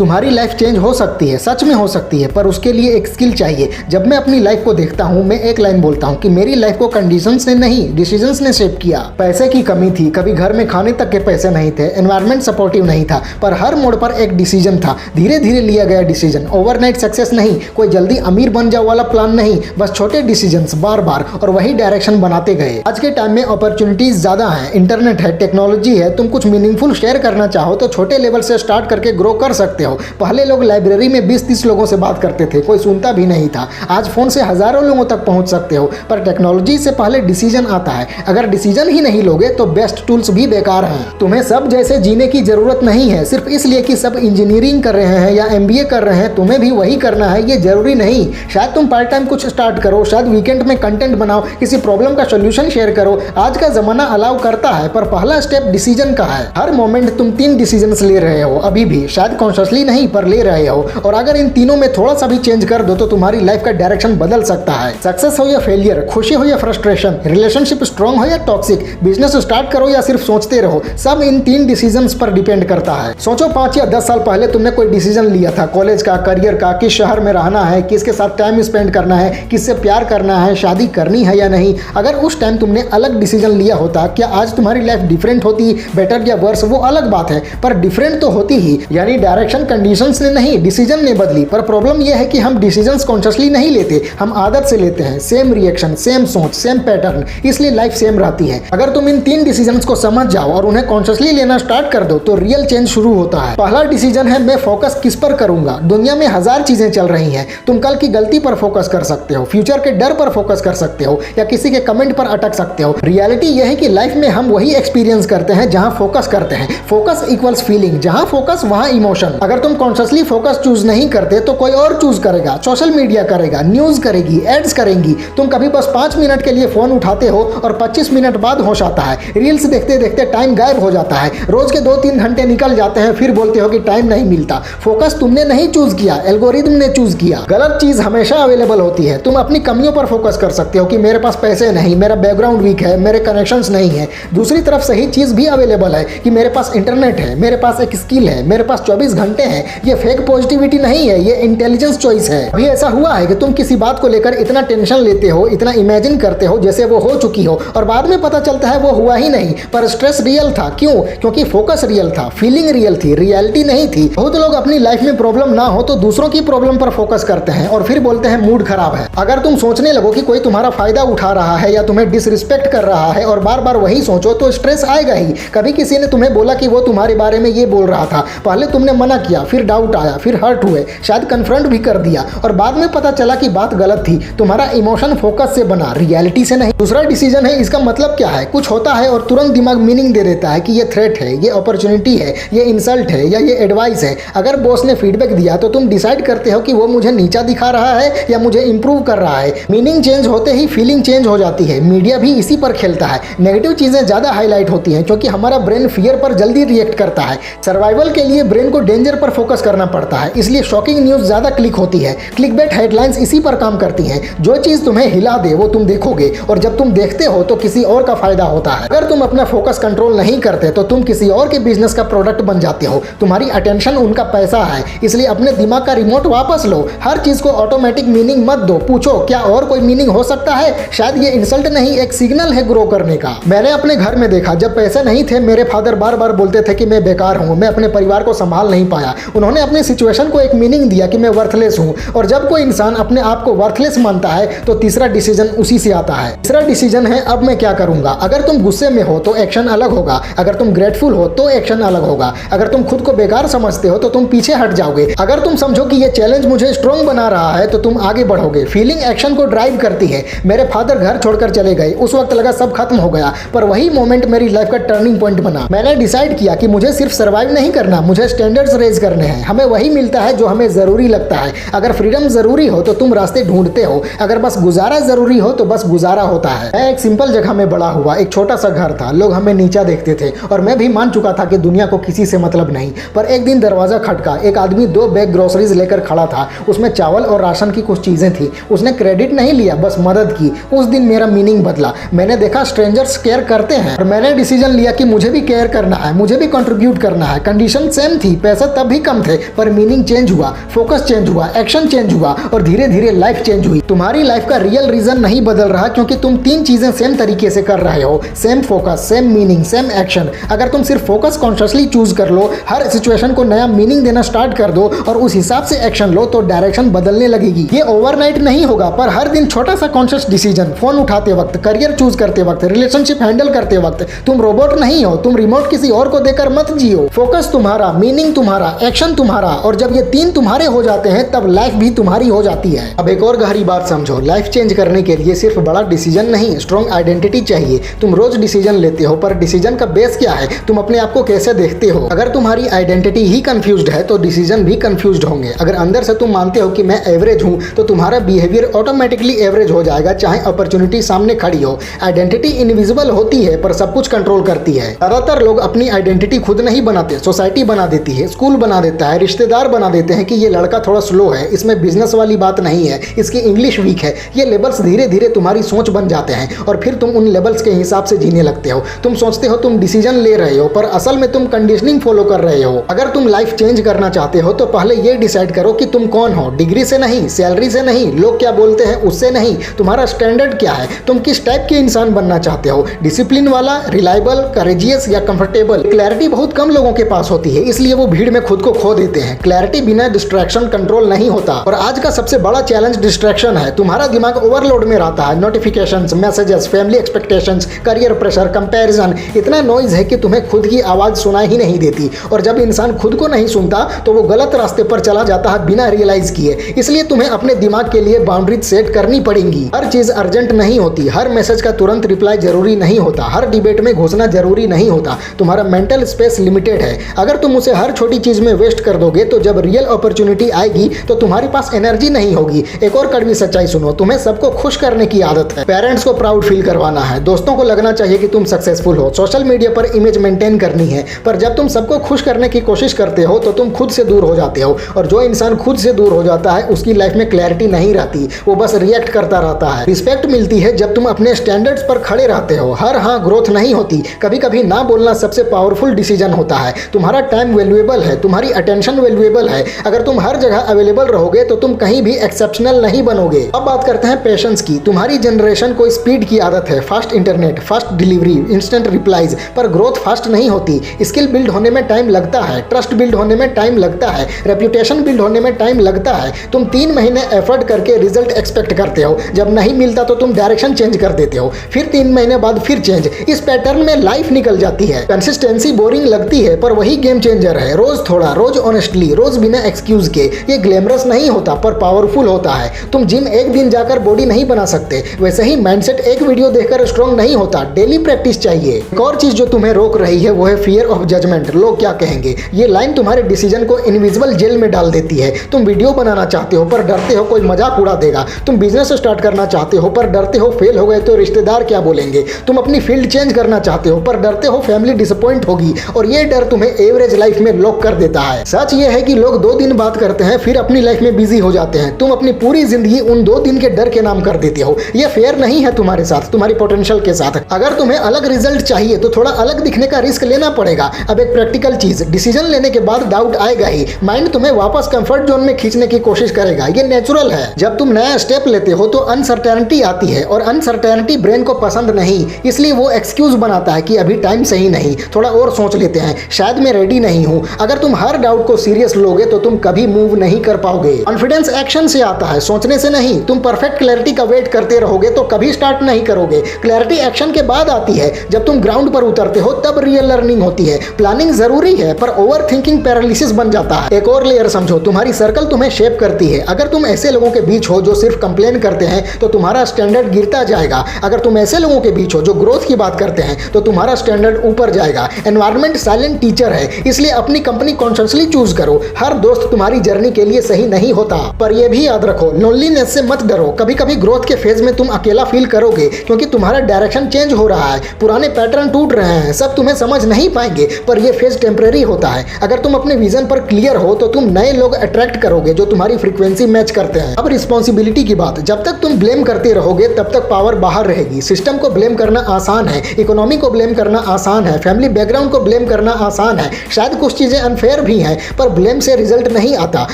तुम्हारी life change हो सकती है, सच में हो सकती है, पर उसके लिए एक स्किल चाहिए। जब मैं अपनी लाइफ को देखता हूँ, मैं एक लाइन बोलता हूँ कि मेरी लाइफ को कंडीशंस ने नहीं, डिसीजंस ने शेप किया। पैसे की कमी थी, कभी घर में खाने तक के पैसे नहीं थे, एनवायरनमेंट सपोर्टिव नहीं था, पर हर मोड़ पर एक डिसीजन था, धीरे धीरे लिया गया डिसीजन। ओवरनाइट सक्सेस नहीं, कोई जल्दी अमीर बन जाओ वाला प्लान नहीं, बस छोटे डिसीजंस बार बार और वही डायरेक्शन बनाते गए। आज के टाइम में अपॉर्चुनिटीज ज्यादा हैं, इंटरनेट है, टेक्नोलॉजी है, तुम कुछ मीनिंगफुल शेयर करना चाहो तो छोटे लेवल से स्टार्ट करके ग्रो कर सकते हो। पहले लोग लाइब्रेरी में 20-30 लोगों से बात करते थे, कोई सुनता भी नहीं था। आज फोन से हजारों लोगों तक पहुंच सकते हो, पर टेक्नोलॉजी से पहले डिसीजन आता है। अगर डिसीजन ही नहीं लोगे तो बेस्ट टूल्स भी बेकार हैं। तुम्हें सब जैसे जीने की जरूरत नहीं है, सिर्फ इसलिए कि सब इंजीनियरिंग कर रहे हैं या MBA कर रहे हैं तुम्हें भी वही करना है, ये जरूरी नहीं। शायद तुम पार्ट टाइम कुछ स्टार्ट करो, शायद वीकेंड में कंटेंट बनाओ, किसी प्रॉब्लम का सोल्यूशन शेयर करो। आज का जमाना अलाउ करता है, पर पहला स्टेप डिसीजन का है। हर मोमेंट तुम 3 डिसीजंस ले रहे हो अभी भी, शायद कॉन्शियसली नहीं पर ले रहे हो, और अगर इन तीनों में थोड़ा सा भी चेंज कर दो तो तुम्हारी लाइफ का डायरेक्शन बदल सकता है। सक्सेस हो या फेलियर, खुशी हो या फ्रस्ट्रेशन, रिलेशनशिप स्ट्रांग हो या टॉक्सिक, बिजनेस स्टार्ट करो या सिर्फ सोचते रहो, सब इन 3 डिसीजंस पर डिपेंड करता है। सोचो 5 या 10 साल पहले तुमने कोई डिसीजन लिया था, कॉलेज का, करियर का, किस शहर में रहना है, किसके साथ टाइम स्पेंड करना है, किससे प्यार करना है, शादी करनी है या नहीं। अगर उस टाइम तुमने अलग डिसीजन लिया होता, क्या आज तुम्हारी लाइफ डिफरेंट होती? बेटर या वर्स वो अलग बात है, पर डिफरेंट तो होती ही। यानी डायरेक्शन कंडीशंस ने नहीं, डिसीजन ने बदली। पर प्रॉब्लम यह है कि हम डिसीजंस कॉन्शियसली नहीं लेते, हम आदत से लेते हैं। सेम रिएक्शन, सेम सोच, सेम पैटर्न, इसलिए लाइफ सेम रहती है। अगर तुम इन 3 डिसीजंस को समझ जाओ और उन्हें कॉन्शियसली लेना स्टार्ट कर दो तो रियल चेंज शुरू होता है। पहला डिसीजन है मैं फोकस किस पर करूंगा। दुनिया में हजार चीजें चल रही हैं, तुम कल की गलती पर फोकस कर सकते हो, फ्यूचर के डर पर फोकस कर सकते हो, या किसी के कमेंट पर अटक सकते हो। रियलिटी यह है कि लाइफ में हम वही एक्सपीरियंस करते हैं जहां फोकस करते हैं। फोकस इक्वल्स फीलिंग, जहां फोकस वहां इमोशन। अगर तुम कॉन्शियसली फोकस चूज नहीं करते तो कोई और चूज करेगा, सोशल मीडिया करेगा, न्यूज करेगी, एड्स करेंगी। तुम कभी बस 5 मिनट के लिए फोन उठाते हो और 25 मिनट बाद होश आता है। रील्स देखते देखते टाइम गायब हो जाता है, रोज के 2-3 घंटे निकल जाते हैं, फिर बोलते हो कि टाइम नहीं मिलता। फोकस तुमने नहीं चूज किया, एल्गोरिदम ने चूज किया। गलत चीज हमेशा अवेलेबल होती है। तुम अपनी कमियों पर फोकस कर सकते हो कि मेरे पास पैसे नहीं, मेरा बैकग्राउंड वीक है, मेरे कनेक्शंस नहीं है। दूसरी तरफ सही चीज भी अवेलेबल है कि मेरे पास इंटरनेट है, मेरे पास एक स्किल है, मेरे पास 24 घंटे हैं। ये फेक पॉजिटिविटी नहीं है, ये इंटेलिजेंस चॉइस है। अभी ऐसा हुआ है कि तुम किसी बात को लेकर इतना टेंशन लेते हो, इतना इमेजिन करते हो जैसे वो हो चुकी हो, और बाद में पता चलता है वो हुआ ही नहीं, पर स्ट्रेस रियल था। क्यों? क्योंकि फोकस रियल था, फीलिंग रियल थी, रियलिटी नहीं थी। बहुत लोग अपनी लाइफ में प्रॉब्लम ना हो तो दूसरों की प्रॉब्लम पर फोकस करते हैं और फिर बोलते हैं मूड खराब है। अगर तुम सोचने लगो कि कोई तुम्हारा फायदा उठा रहा है या तुम्हें डिसरिस्पेक्ट कर रहा है और बार बार वही सोचो तो स्ट्रेस आएगा ही। कभी किसी ने तुम्हें बोला कि वो तुम्हारे बारे में ये बोल रहा था, पहले तुमने मना किया, फिर डाउट आया, फिर हर्ट हुए, शायद कन्फ्रंट भी कर दिया, और बाद में पता चला कि बात गलत थी। तुम्हारा इमोशन फोकस से बना, रियलिटी से नहीं। दूसरा डिसीजन है इसका मतलब क्या है। कुछ होता है और तुरंत दिमाग मीनिंग दे देता है कि ये थ्रेट है, ये अपॉर्चुनिटी है, ये इंसल्ट है, या ये एडवाइस है। अगर बॉस ने फीडबैक दिया तो तुम डिसाइड करते हो कि वो मुझे नीचा दिखा रहा है या मुझे इंप्रूव कर रहा है। मीनिंग चेंज होते ही फीलिंग चेंज हो जाती है। मीडिया भी इसी पर खेलता है। नेगेटिव चीजें ज्यादा हाईलाइट होती हैं क्योंकि हमारा ब्रेन फियर पर जल्दी रिएक्ट करता है। सर्वाइवल के लिए ब्रेन को डेंजर पर फोकस करना पड़ता है, इसलिए शॉकिंग न्यूज ज्यादा क्लिक होती है। क्लिकबेट हेडलाइंस इसी पर काम करती हैं। जो चीज तुम्हें हिला दे वो तुम देखोगे, और जब तुम देखते हो तो किसी और का फायदा होता है। अगर तुम अपना फोकस कंट्रोल नहीं करते तो तुम किसी और के बिजनेस का प्रोडक्ट बन जाते हो। तुम्हारी अटेंशन उनका पैसा है, इसलिए अपने दिमाग का रिमोट वापस लो। हर चीज को ऑटोमेटिक मीनिंग मत दो, पूछो क्या और कोई मीनिंग हो सकता है। शायद ये इंसल्ट नहीं, एक सिग्नल है ग्रो करने का। मैंने अपने घर में देखा, जब पैसे नहीं थे मेरे फादर बार बार बोलते थे कि मैं बेकार हूँ, मैं अपने परिवार को संभाल नहीं पाया। उन्होंने अपनी सिचुएशन को एक मीनिंग दिया कि मैं वर्थलेस हूँ, और जब कोई इंसान अपने आप को वर्थलेस मानता है तो तीसरा डिसीजन उसी से आता है। तीसरा डिसीजन है अब मैं क्या करूंगा। अगर तुम गुस्से में हो तो एक्शन अलग होगा, अगर तुम ग्रेटफुल हो तो एक्शन अलग होगा। अगर तुम खुद को बेकार समझते हो तो तुम पीछे हट जाओगे। अगर तुम समझो कि ये चैलेंज मुझे स्ट्रांग बना रहा है तो तुम आगे बढ़ोगे। फीलिंग एक्शन को ड्राइव करती है। मेरे फादर घर छोड़कर चले गए, उस वक्त लगा सब खत्म हो गया, पर वही मोमेंट मेरी लाइफ का टर्निंग पॉइंट बना। मैंने डिसाइड किया कि मुझे सिर्फ सर्वाइव नहीं करना, मुझे स्टैंडर्ड्स रेज करने हैं। हमें वही मिलता है जो हमें जरूरी लगता है। अगर फ्रीडम जरूरी हो तो तुम रास्ते ढूंढते हो, अगर बस गुजारा जरूरी हो तो बस गुजारा होता है। मैं एक सिंपल जगह में बड़ा हुआ, एक छोटा सा घर था, लोग हमें नीचा देखते थे और मैं भी मान चुका था कि दुनिया को किसी से मतलब नहीं। पर एक दिन दरवाजा खटका, एक आदमी 2 बैग ग्रोसरीज लेकर खड़ा था। उसमें चावल और राशन की कुछ चीजें थी। उसने क्रेडिट नहीं लिया, बस मदद की। उस दिन मेरा मीनिंग बदला। मैंने देखा स्ट्रेंजर्स केयर करते हैं, और मैंने डिसीजन लिया कि मुझे भी केयर करना है, मुझे भी कंट्रीब्यूट करना है। कंडीशन सेम थी, पैसा तब भी कम थे, पर मीनिंग चेंज हुआ, फोकस चेंज हुआ, एक्शन चेंज हुआ और धीरे धीरे लाइफ चेंज हुई। तुम्हारी लाइफ का रियल रीजन नहीं बदल रहा क्योंकि तुम तीन चीजें सेम तरीके से कर रहे हो, same focus, same meaning, same action. अगर तुम सिर्फ फोकस कॉन्शियसली चूज कर लो, हर सिचुएशन को नया मीनिंग देना स्टार्ट कर दो और उस हिसाब से एक्शन लो तो डायरेक्शन बदलने लगेगी। ये ओवरनाइट नहीं होगा, पर हर दिन छोटा सा कॉन्शियस डिसीजन, फोन उठाते वक्त, करियर चूज करते वक्त, रिलेशनशिप हैंडल करते वक्त। तुम रोबोट नहीं हो, तुम रिमोट किसी और को देकर मत जियो। फोकस तुम्हारा, मीनिंग तुम्हारा, एक्शन तुम्हारा, और जब ये तीन तुम्हारे हो जाते हैं तब लाइफ भी तुम्हारी हो जाती है। अब एक और गहरी बात समझो, लाइफ चेंज करने के लिए सिर्फ बड़ा डिसीजन नहीं, स्ट्रॉन्ग आइडेंटिटी चाहिए। तुम रोज डिसीजन लेते हो, पर डिसीजन का बेस क्या है? तुम अपने आप को कैसे देखते हो? अगर तुम्हारी आइडेंटिटी ही कंफ्यूज्ड है तो डिसीजन भी कंफ्यूज्ड होंगे। अगर अंदर से तुम मानते हो कि मैं एवरेज हूं तो तुम्हारा बिहेवियर ऑटोमेटिकली एवरेज हो जाएगा, चाहे अपॉर्चुनिटी सामने खड़ी हो। आइडेंटिटी इनविजिबल होती है पर सब कुछ कंट्रोल करती है। ज्यादातर लोग अपनी आइडेंटिटी खुद नहीं बनाते, सोसाइटी बना देती है, स्कूल बना देता है, रिश्तेदार बना देते हैं कि ये लड़का थोड़ा स्लो है, इसमें बिजनेस वाली बात नहीं है, इसकी इंग्लिश वीक है। ये लेबल्स धीरे धीरे तुम्हारी सोच बन जाते हैं और फिर तुम उन लेबल्स के हिसाब से जीने लगते हो। तुम सोचते हो तुम डिसीजन ले रहे हो, पर असल में तुम कंडीशनिंग फॉलो कर रहे हो। अगर तुम लाइफ चेंज करना चाहते हो तो पहले ये डिसाइड करो कि तुम कौन हो। डिग्री से नहीं, सैलरी से नहीं, लोग क्या बोलते हैं उससे नहीं, तुम्हारा स्टैंडर्ड क्या है? तुम किस टाइप के इंसान बनना चाहते हो? डिसिप्लिन वाला, रिलायबल, करेजियस या कंफर्टेबल? क्लैरिटी बहुत कम लोगों के पास होती है, इसलिए वो भीड़ में खुद को खो देते हैं। क्लैरिटी बिना डिस्ट्रैक्शन कंट्रोल नहीं होता, और आज का सबसे बड़ा चैलेंज डिस्ट्रैक्शन है। तुम्हारा दिमाग ओवरलोड में रहता है, notifications, messages, family expectations, career pressure, comparison, इतना नॉइज है कि तुम्हें खुद की आवाज सुनाई ही नहीं देती। और जब इंसान खुद को नहीं सुनता तो वो गलत रास्ते पर चला जाता है बिना रियलाइज किए। इसलिए तुम्हें अपने दिमाग के लिए बाउंड्रीज सेट करनी पड़ेंगी। हर चीज अर्जेंट नहीं होती, हर मैसेज का तुरंत रिप्लाई जरूरी नहीं होता, हर डिबेट में घुसना जरूरी नहीं होता। तुम्हारा मेंटल स्पेस लिमिटेड है। अगर तुम उसे हर छोटी चीज में वेस्ट कर दोगे तो जब रियल अपॉर्चुनिटी आएगी तो तुम्हारे पास एनर्जी नहीं होगी। एक और कड़वी सच्चाई सुनो, तुम्हें सबको खुश करने की आदत है। पेरेंट्स को प्राउड फील करवाना है, दोस्तों को लगना चाहिए कि तुम सक्सेसफुल हो, सोशल मीडिया पर इमेज मेंटेन करनी है। पर जब तुम सबको खुश करने की कोशिश करते हो तो तुम खुद से दूर हो जाते हो, और जो इंसान खुद से दूर हो जाता है उसकी लाइफ में क्लैरिटी नहीं रहती, वो बस रिएक्ट करता रहता है। रिस्पेक्ट मिलती है जब तुम अपने स्टैंडर्ड्स पर खड़े रहते हो। हर हाँ ग्रोथ नहीं होती, कभी कभी ना बोलना सबसे पावरफुल डिसीजन होता है। तुम्हारा टाइम वैल्यूएबल है, तुम्हारी अटेंशन वैल्यूएबल है। अगर तुम हर जगह अवेलेबल रहोगे तो तुम कहीं भी एक्सेप्शनल नहीं बनोगे। अब बात करते हैं पेशेंस की। तुम्हारी जनरेशन को स्पीड की आदत है, fast internet, fast delivery, instant replies, पर ग्रोथ फास्ट नहीं होती। स्किल बिल्ड होने में टाइम लगता है, ट्रस्ट बिल्ड होने में टाइम लगता है, रेप्यूटेशन बिल्ड होने में टाइम लगता है। तुम 3 महीने एफर्ट करके रिजल्ट एक्सपेक्ट करते हो, जब नहीं मिलता तो तुम डायरेक्शन चेंज कर देते हो, फिर 3 महीने बाद फिर चेंज। इस पैटर्न में लाइफ निकल जाती है। कंसिस्टेंसी बोरिंग लगती है पर वही गेम चेंजर है। रोज थोड़ा, रोज ऑनेस्टली, रोज बिना एक्सक्यूज के। ये ग्लैमरस नहीं होता पर पावरफुल होता है। तुम जिम एक दिन जाकर बॉडी नहीं बना सकते, वैसे ही माइंडसेट एक वीडियो देखकर स्ट्रॉन्ग नहीं होता, डेली प्रैक्टिस चाहिए। एक और चीज जो तुम्हें रोक रही है वो है फियर ऑफ जजमेंट, लोग क्या कहेंगे। ये लाइन तुम्हारे डिसीजन को इनविजिबल जेल में डाल देती है। तुम वीडियो बनाना चाहते हो पर डरते हो कोई मजाक उड़ा देगा। तुम बिजनेस स्टार्ट करना चाहते हो पर डरते हो फेल हो गए तो रिश्तेदार क्या बोलेंगे। तुम अपनी फील्ड चेंज करना चाहते हो पर डरते हो फैमिली डिसअपॉइंट होगी, और ये डर तुम्हें एवरेज लाइफ में लॉक कर देता है। सच ये है कि लोग 2 दिन बात करते हैं फिर अपनी लाइफ में बिजी हो जाते हैं। तुम अपनी पूरी जिंदगी उन 2 दिन के डर के नाम कर देते हो। ये फेयर नहीं है तुम्हारे साथ, तुम्हारी पोटेंशियल के साथ। अगर तुम्हें अलग रिजल्ट चाहिए तो थोड़ा अलग दिखने का रिस्क लेना पड़ेगा। अब एक प्रैक्टिकल चीज, डिसीजन लेने के बाद डाउट आएगा ही, माइंड तुम्हें वापस कंफर्ट जोन में खींचने की कोशिश करेगा। ये नेचुरल है। जब तुम नया स्टेप लेते हो तो अनसर्टेनिटी आती है, और अनसर्टेनिटी ब्रेन को पसंद नहीं, इसलिए वो एक्सक्यूज बनाता है कि अभी टाइम सही नहीं, थोड़ा और सोच लेते हैं, शायद मैं रेडी नहीं हूं। अगर तुम हर डाउट को सीरियस लोगे तो तुम कभी मूव नहीं कर पाओगे। कॉन्फिडेंस एक्शन से आता है, सोचने से नहीं। तुम परफेक्ट क्लैरिटी का वेट करते रहोगे तो कभी स्टार्ट नहीं करोगे। क्लैरिटी एक्शन के बाद आती है। जब तुम ग्राउंड पर उतरते हो तब रियल लर्निंग होती है। प्लानिंग जरूरी है पर ओवर थिंकिंग पैरालिसिस बन जाता है। एक और लेयर समझो, तुम्हारी सर्कल तुम्हें शेप करती है। अगर तुम ऐसे लोगों के बीच हो जो सिर्फ कंप्लेन करते हैं तो तुम्हारा स्टैंडर्ड गिरता जाएगा। अगर तुम ऐसे लोगों के बीच हो जो ग्रोथ की बात करते हैं तो तुम्हारा स्टैंडर्ड ऊपर जाएगा। एनवायरनमेंट साइलेंट टीचर है, इसलिए अपनी कंपनी कॉन्शियसली चूज करो। हर दोस्त तुम्हारी जर्नी के लिए सही नहीं होता। पर यह भी याद रखो, लोनलीनेस से मत डरो। कभी कभी ग्रोथ के फेज में तुम अकेला फील करोगे क्योंकि तुम्हारा डायरेक्शन चेंज हो रहा है, पुराने पैटर्न टूट रहे हैं, सब तुम्हें समझ नहीं पाएंगे, पर यह फेज टेम्परेरी होता है। अगर तुम अपने विजन पर क्लियर हो तो तुम नए लोग अट्रैक्ट करोगे जो तुम्हारी फ्रीक्वेंसी मैच करते हैं। अब रिस्पॉन्सिबिलिटी की बात, जब तक तुम ब्लेम करते रहोगे तब तक पावर बाहर रहेगी। सिस्टम को ब्लेम करना आसान है, इकोनॉमी को ब्लेम करना आसान है, फैमिली बैकग्राउंड को ब्लेम करना आसान है, शायद कुछ चीजें अनफेयर फेयर भी हैं, पर ब्लेम से रिजल्ट नहीं आता,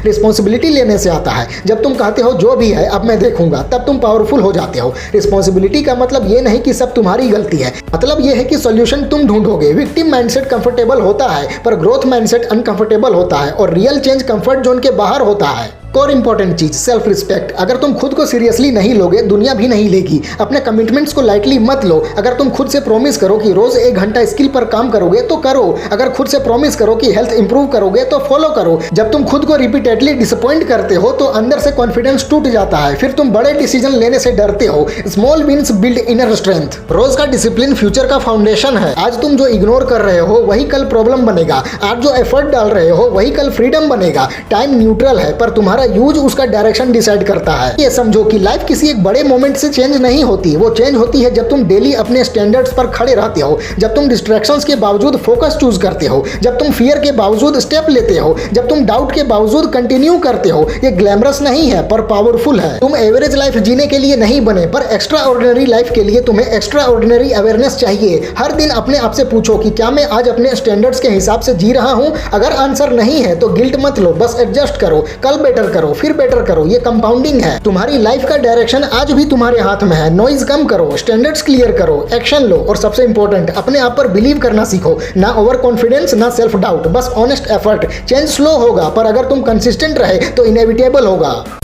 रिस्पॉन्सिबिलिटी लेने से आता है। जब तुम कहते हो जो भी है अब मैं देखूंगा, तब तुम पावरफुल हो जाते हो। रिस्पॉन्सिबिलिटी का मतलब ये नहीं कि सब तुम्हारी गलती है, मतलब ये है कि सॉल्यूशन तुम ढूंढोगे। विक्टिम माइंडसेट कंफर्टेबल होता है, पर ग्रोथ माइंडसेट अनकंफर्टेबल होता है, और रियल चेंज कंफर्ट जोन के बाहर होता है। और इंपॉर्टेंट चीज, सेल्फ रिस्पेक्ट। अगर तुम खुद को सीरियसली नहीं लोगे, दुनिया भी नहीं लेगी। अपने कमिटमेंट्स को लाइटली मत लो। अगर तुम खुद से प्रॉमिस करो कि रोज 1 घंटा स्किल पर काम करोगे तो करो। अगर खुद से प्रॉमिस करो कि हेल्थ इंप्रूव करोगे तो फॉलो करो। जब तुम खुद को रिपीटेडली डिसअपॉइंट करते हो तो अंदर से कॉन्फिडेंस टूट जाता है, फिर तुम बड़े डिसीजन लेने से डरते हो। Small wins build inner strength. रोज का डिसिप्लिन फ्यूचर का फाउंडेशन है। आज तुम जो इग्नोर कर रहे हो वही कल प्रॉब्लम बनेगा। आज जो एफर्ट डाल रहे हो वही कल फ्रीडम बनेगा। टाइम न्यूट्रल है, पर तुम्हारा यूज उसका डायरेक्शन डिसाइड करता है। ये समझो कि लाइफ किसी एक बड़े मोमेंट से चेंज नहीं होती, वो चेंज होती है जब तुम डेली अपने स्टैंडर्ड्स पर खड़े रहते हो, जब तुम डिस्ट्रैक्शंस के बावजूद फोकस चूज करते हो, जब तुम फियर के बावजूद स्टेप लेते हो, जब तुम डाउट के बावजूद कंटिन्यू करते हो। ये ग्लैमरस नहीं है पर पावरफुल है। तुम एवरेज लाइफ जीने के लिए नहीं बने, पर एक्स्ट्रा ऑर्डिनरी लाइफ के लिए तुम्हें एक्स्ट्रा ऑर्डिनरी अवेयरनेस चाहिए। हर दिन अपने आप से पूछो कि क्या मैं आज अपने स्टैंडर्ड्स के हिसाब से जी रहा हूं। अगर आंसर नहीं है तो गिल्ट मत लो, बस एडजस्ट करो, कल बेटर करो, फिर बेटर करो। ये कंपाउंडिंग है। तुम्हारी लाइफ का डायरेक्शन आज भी तुम्हारे हाथ में है। नॉइज कम करो, स्टैंडर्ड्स क्लियर करो, एक्शन लो, और सबसे इंपॉर्टेंट, अपने आप पर बिलीव करना सीखो। ना ओवर कॉन्फिडेंस, ना सेल्फ डाउट, बस ऑनेस्ट एफर्ट। चेंज स्लो होगा, पर अगर तुम कंसिस्टेंट रहे तो इनएविटेबल होगा।